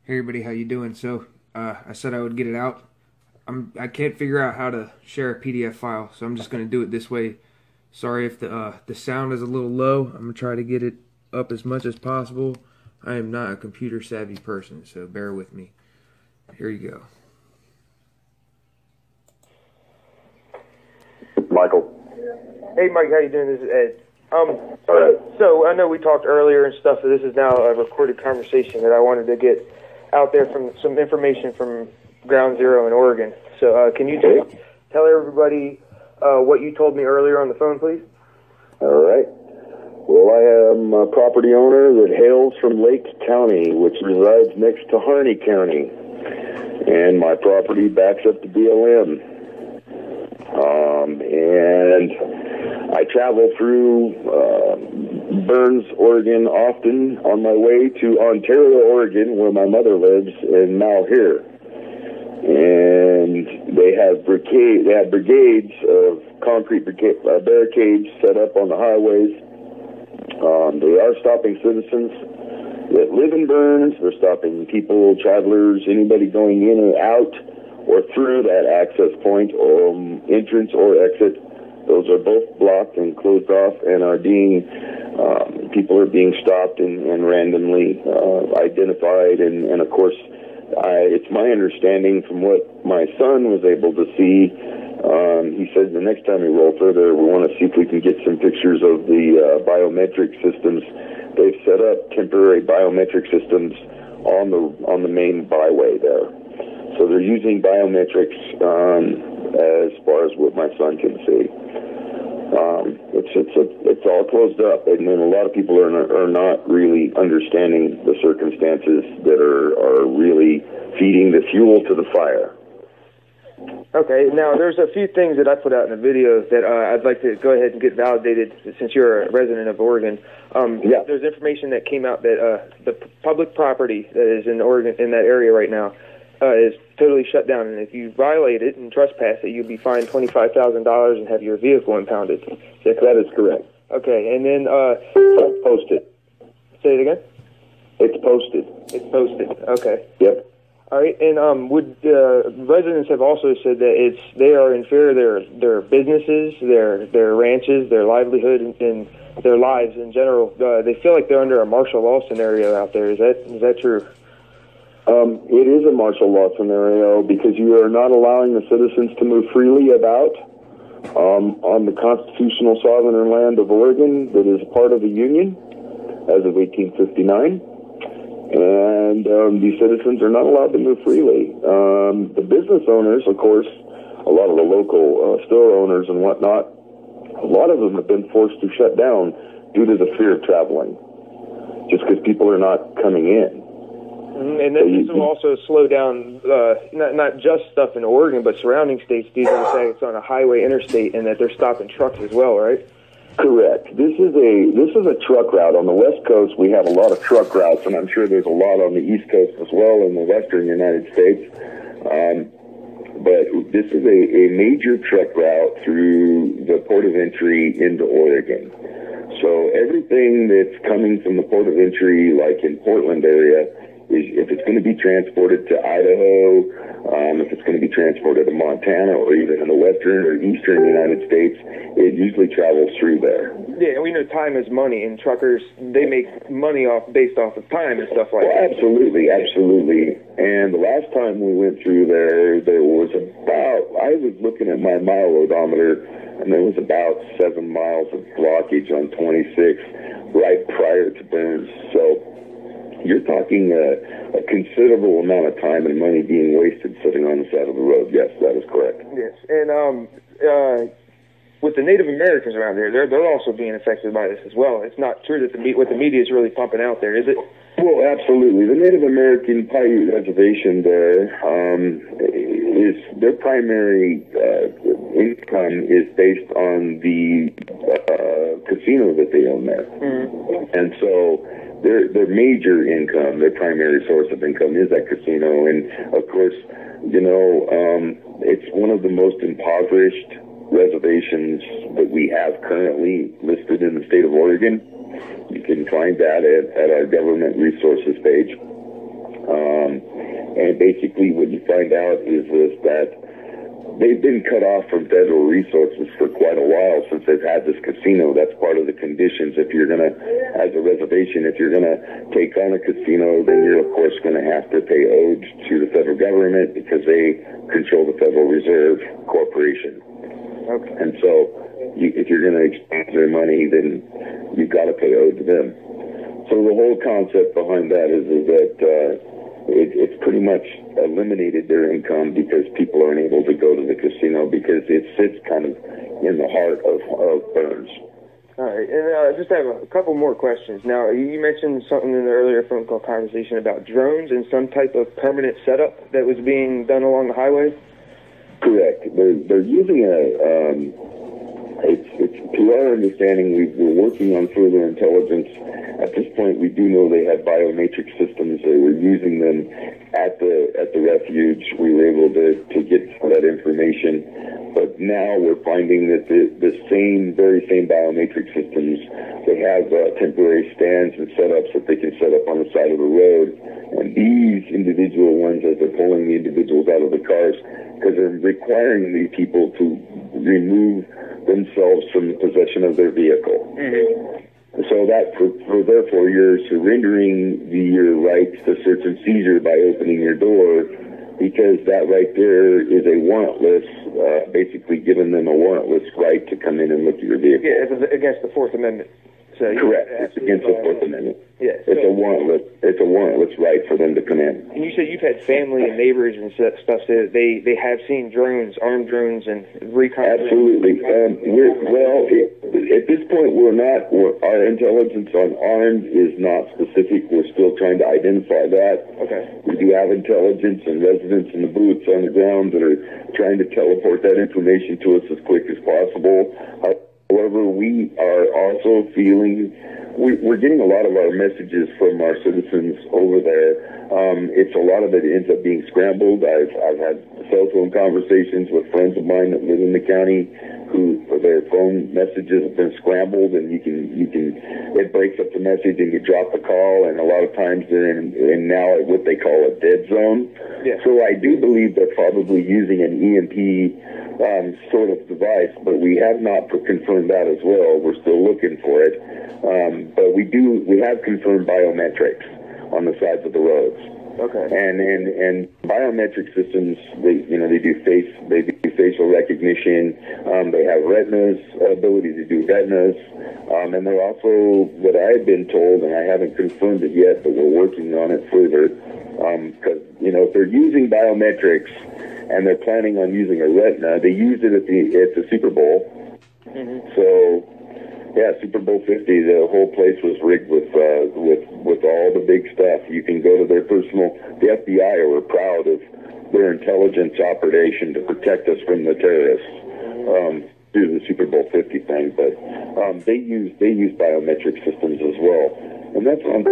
Hey everybody, how you doing? So, I said I would get it out. I can't figure out how to share a PDF file, so I'm just gonna do it this way. Sorry if the sound is a little low. I'm gonna try to get it up as much as possible. I am not a computer savvy person, so bear with me. Here you go. Michael. Hey Mike, how you doing? This is Ed. So I know we talked earlier and stuff, so this is now a recorded conversation that I wanted to get out there from some information from Ground Zero in Oregon. So can you just tell everybody what you told me earlier on the phone, please? All right. Well, I am a property owner that hails from Lake County, which resides next to Harney County, and my property backs up to BLM. And I travel through Burns, Oregon often on my way to Ontario, Oregon, where my mother lives, in Malheur. And they have brigades of concrete barricades set up on the highways. They are stopping citizens that live in Burns. They're stopping people, travelers, anybody going in and out or through that access point, or entrance or exit. Those are both blocked and closed off, and are being people are being stopped and randomly identified. And of course, it's my understanding from what my son was able to see. He said the next time we roll further, we want to see if we can get some pictures of the biometric systems. They've set up temporary biometric systems on the main byway there. So they're using biometrics as far as what my son can see. It's all closed up, and then a lot of people are not really understanding the circumstances that are really feeding the fuel to the fire. Okay, now there's a few things that I put out in the video that I'd like to go ahead and get validated since you're a resident of Oregon. Yeah. There's information that came out that the public property that is in Oregon, in that area right now, is totally shut down, and if you violate it and trespass it, you'll be fined $25,000 and have your vehicle impounded. That is correct. Okay, and then It's posted. Say it again. It's posted. It's posted. Okay. Yep. All right, and residents have also said that they are in fear of their businesses, their ranches, their livelihood, and their lives in general. They feel like they're under a martial law scenario out there. Is that true? It is a martial law scenario because you are not allowing the citizens to move freely about on the constitutional sovereign land of Oregon that is part of the Union as of 1859. And these citizens are not allowed to move freely. The business owners, of course, a lot of the local store owners and whatnot, a lot of them have been forced to shut down due to the fear of traveling, just because people are not coming in. And then this will also slow down not just stuff in Oregon, but surrounding states due to the fact it's on a highway interstate and that they're stopping trucks as well, right? Correct. This is a truck route. On the West Coast, we have a lot of truck routes, and I'm sure there's a lot on the East Coast as well in the Western United States. But this is a major truck route through the port of entry into Oregon. So everything that's coming from the port of entry, like in Portland area, if it's going to be transported to Idaho, if it's going to be transported to Montana, or even in the western or eastern United States, it usually travels through there. Yeah, and we know time is money, and truckers, they make money based off of time and stuff like that. Absolutely, absolutely. And the last time we went through there was I was looking at my mile odometer, and there was about 7 miles of blockage on 26 right prior to Burns. So you're talking a considerable amount of time and money being wasted sitting on the side of the road. Yes, that is correct. Yes, and with the Native Americans around there, they're also being affected by this as well. It's not true that what the media is really pumping out there, is it? Well, absolutely. The Native American Paiute Reservation there is their primary income is based on the casino that they own there, and so their major income, their primary source of income, is that casino. And of course, it's one of the most impoverished reservations that we have currently listed in the state of Oregon. You can find that at our government resources page. And basically what you find out is that they've been cut off from federal resources for quite a while since they've had this casino. That's part of the conditions. If you're going to, as a reservation, if you're going to take on a casino, then you're, of course, going to have to pay ode to the federal government because they control the Federal Reserve Corporation. Okay. And so if you're going to exchange their money, then you've got to pay ode to them. So the whole concept behind that is that it's pretty much eliminated their income because people aren't able to go to the casino because it sits kind of in the heart of Burns. All right, and I just have a couple more questions. Now, you mentioned something in the earlier phone call conversation about drones and some type of permanent setup that was being done along the highway? Correct. They're using it's to our understanding, we're working on further intelligence. At this point, we do know they have biometric systems. They were using them at the refuge. We were able to get some of that information. But now we're finding that the very same biometric systems, they have temporary stands and setups that they can set up on the side of the road. And these individual ones, as they're pulling the individuals out of the cars, because they're requiring these people to remove themselves from the possession of their vehicle. Mm-hmm. So that, therefore, you're surrendering your rights to search and seizure by opening your door, because that right there is a warrantless, basically giving them a warrantless right to come in and look at your vehicle. Yeah, it's against the Fourth Amendment. So correct. It's against the Fourth Amendment. Yeah. It's a warrantless right for them to come in. And you said you've had family and neighbors and stuff say that they have seen drones, armed drones, and recon. Absolutely. At this point, our intelligence on armed is not specific. We're still trying to identify that. Okay. We do have intelligence and residents in the booths on the ground that are trying to teleport that information to us as quick as possible. However, we are also feeling we're getting a lot of our messages from our citizens over there. It's a lot of it ends up being scrambled. I've had cell phone conversations with friends of mine that live in the county who their phone messages have been scrambled, and you can it breaks up the message and you drop the call, and a lot of times they're in now what they call a dead zone. Yeah. So I do believe they're probably using an EMP sort of device, but we have not confirmed that as well. We're still looking for it, but we have confirmed biometrics on the sides of the roads. Okay. And biometric systems, they do facial recognition. They have retinas, ability to do retinas, and they're also, what I've been told, and I haven't confirmed it yet, but we're working on it further, because if they're using biometrics and they're planning on using a retina, they used it at the Super Bowl. Mm-hmm. So. Yeah, Super Bowl 50, the whole place was rigged with all the big stuff. You can go to their the FBI were proud of their intelligence operation to protect us from the terrorists through the Super Bowl 50 thing. But they use biometric systems as well. And that's on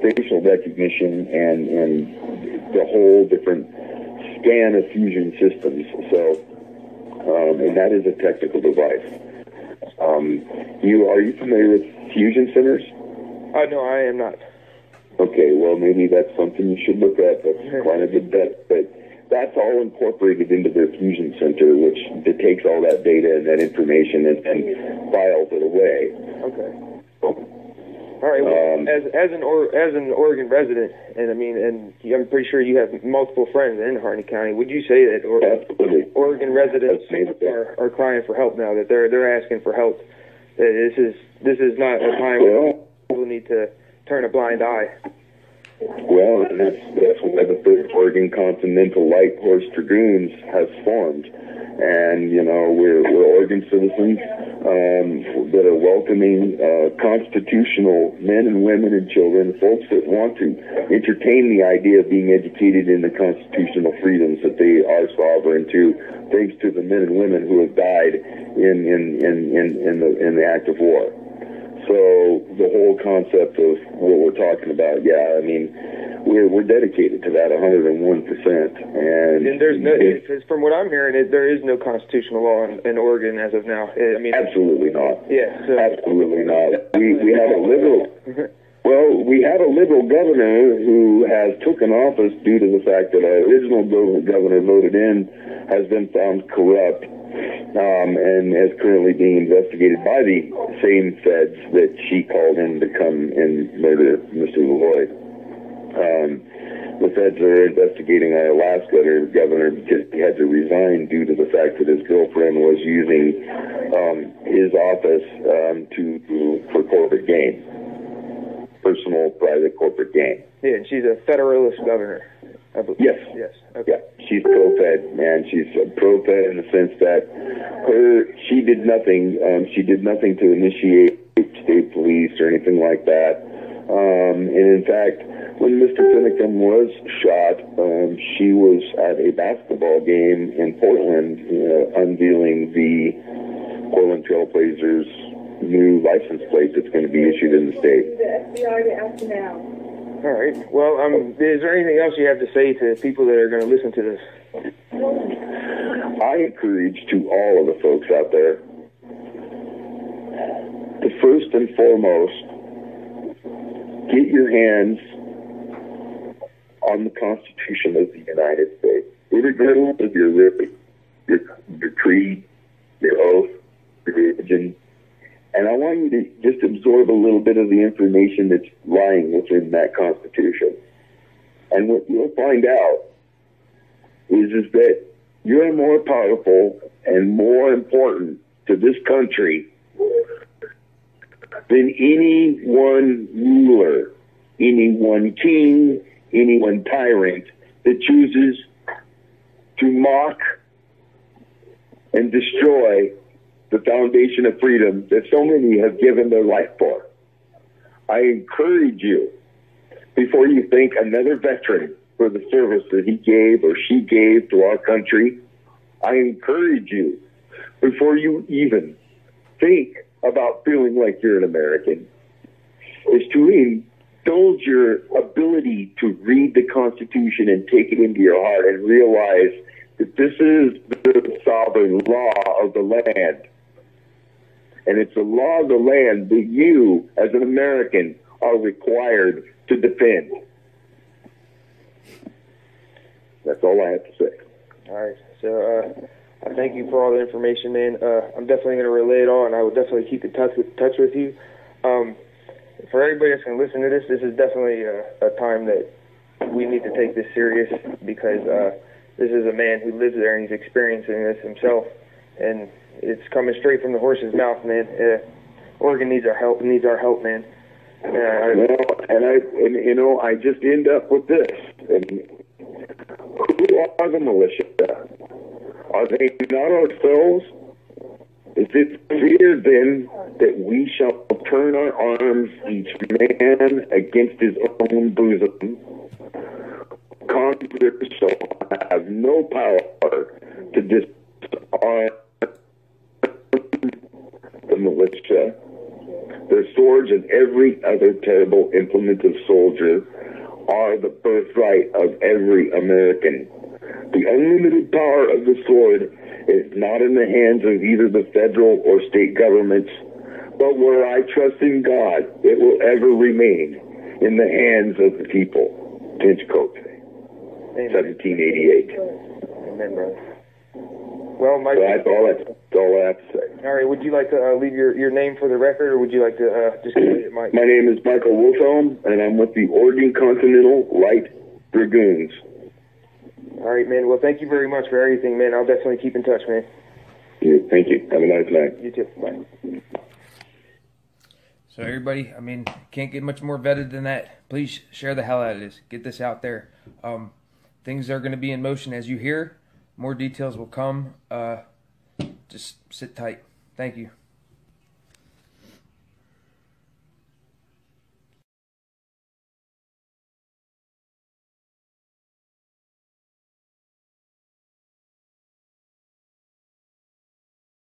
facial recognition and the whole different scan of fusion systems. So, and that is a technical device. Are you familiar with fusion centers? No, I am not. Okay, well, maybe that's something you should look at. That's quite a good bet. But that's all incorporated into their fusion center, which takes all that data and that information and files it away. Okay. All right. Well, as an Oregon resident, and I'm pretty sure you have multiple friends in Harney County. Would you say that Oregon residents are crying for help now? That they're asking for help? That this is not a time where people need to turn a blind eye. Well, and that's why the 3rd Oregon Continental Light Horse Dragoons has formed. And, we're Oregon citizens that are welcoming constitutional men and women and children, folks that want to entertain the idea of being educated in the constitutional freedoms that they are sovereign to, thanks to the men and women who have died in the act of war. So the whole concept of what we're talking about, we're dedicated to that 101%. And there's because from what I'm hearing, there is no constitutional law in Oregon as of now. Absolutely not. Yeah. So, absolutely not. We have a liberal. Well, we have a liberal governor who has taken office due to the fact that our original governor voted in has been found corrupt and is currently being investigated by the same feds that she called in to come and murder Mr. Malloy. The feds are investigating our last governor because he had to resign due to the fact that his girlfriend was using his office for corporate gain. Personal, private, corporate gain. Yeah, and she's a Federalist governor, I believe. Yes. Yes. Okay. Yeah, she's pro-Fed, man. She's pro-Fed in the sense that she did nothing. She did nothing to initiate state police or anything like that. And in fact, when Mr. Finicum was shot, she was at a basketball game in Portland, unveiling the Portland Trailblazers new license plate that's going to be issued in the state. The FBI after now. All right. Well, is there anything else you have to say to people that are going to listen to this? I encourage to all of the folks out there to first and foremost get your hands on the Constitution of the United States, regardless of your creed, your oath, your religion. And I want you to just absorb a little bit of the information that's lying within that Constitution. And what you'll find out is that you're more powerful and more important to this country than any one ruler, any one king, any one tyrant that chooses to mock and destroy the foundation of freedom that so many have given their life for. I encourage you, before you thank another veteran for the service that he gave or she gave to our country, I encourage you, before you even think about feeling like you're an American, is to indulge your ability to read the Constitution and take it into your heart and realize that this is the sovereign law of the land. And it's the law of the land that you, as an American, are required to defend. That's all I have to say. All right. So I thank you for all the information, man. I'm definitely going to relay it all, and I will definitely keep in touch with you. For everybody that's going to listen to this, this is definitely a time that we need to take this serious, because this is a man who lives there and he's experiencing this himself, and it's coming straight from the horse's mouth, man. Oregon needs our help. Man. I just end up with this. And who are the militia? Are they not ourselves? Is it clear then that we shall turn our arms, each man against his own bosom? Congress shall have no power to disarm the militia. Their swords and every other terrible implement of soldier are the birthright of every American. The unlimited power of the sword is not in the hands of either the federal or state governments, but where I trust in God, it will ever remain in the hands of the people. Pinch Coat, 1788. Amen, brother. Well, Mike, that's all I have to say. All right, would you like to leave your name for the record, or would you like to just give it, Mike? My name is Michael Wilhelm, and I'm with the Oregon Continental Light Dragoons. All right, man. Well, thank you very much for everything, man. I'll definitely keep in touch, man. Yeah, thank you. Have a nice night. You too. Bye. So everybody, can't get much more vetted than that. Please share the hell out of this. Get this out there. Things are going to be in motion as you hear. More details will come. Just sit tight. Thank you.